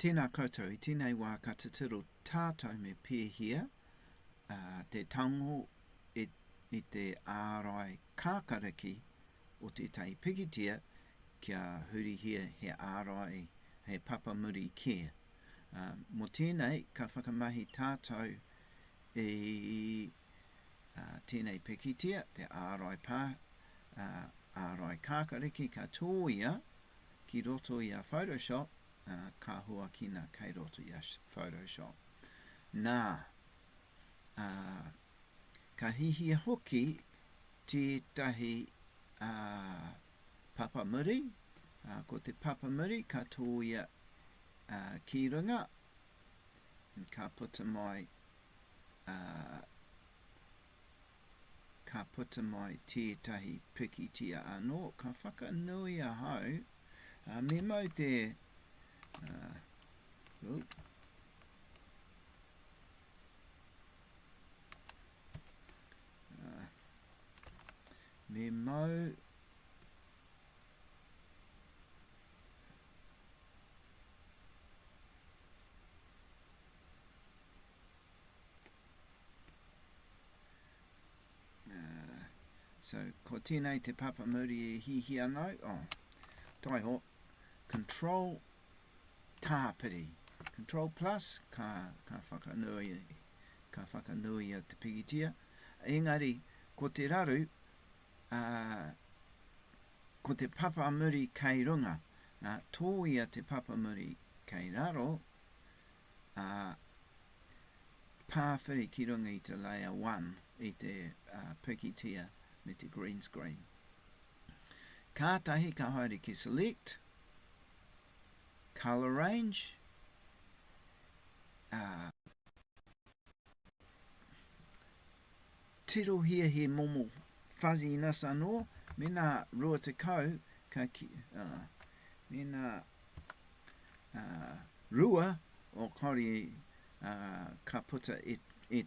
Tēnā koutou I tēnei wā katatiro tātou me pēhea, te tango I te ārai kākariki o tētahi pikitia kia hurihia he ārai he papamuri kia. Mō tēnei ka whakamahi tātou I tēnei pikitia, te ārai ārai kākariki ka tōia ki roto I a Photoshop, ka hua kina kei roto I a Photoshop. Nā, ka hihia hoki tētahi papamuri, ko te papamuri ka tōia ki runga, ka puta mai tētahi pikitia anō, ka whakanui a hau, me mau te me mau so ko tēnei te papamuri E hihi anau, taiho, control tāpiri, control plus, ka whakanui a te pikitia. Engari, ko te raru, ko te papamuri kei runga, tōia te papamuri kei raro, pāwhiri ki runga I te layer 1, I te pikitia me te green screen. Kātahi ka haere ki select, color range, tirohia he momo fuzziness anō, me nā rua te kau, me nā rua o kore ka puta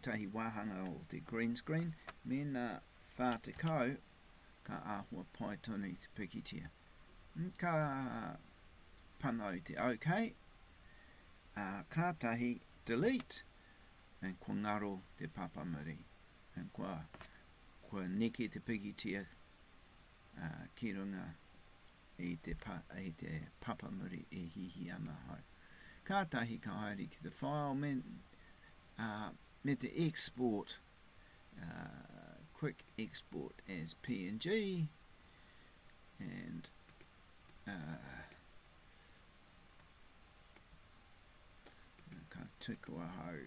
tahi wāhanga o te green screen, me nā whā te kau, ka āhua pai tonu I te pikitia. Ka panau te OK, kātahi delete, and kua ngaro te papamuri, and kua neke te pikitia ki runga I te papamuri E hihi ana hau. Kātahi ka haere ki te file, me te export, quick export as PNG, and ka tuku a hau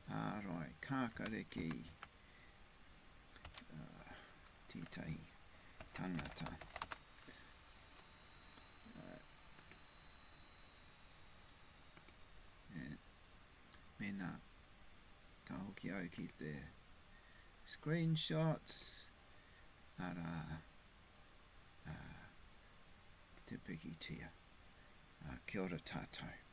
Ārai Kākariki tētahi tangata. Me nā ka hoki au ki te screenshots ara te pikitia. Kia ora tātou.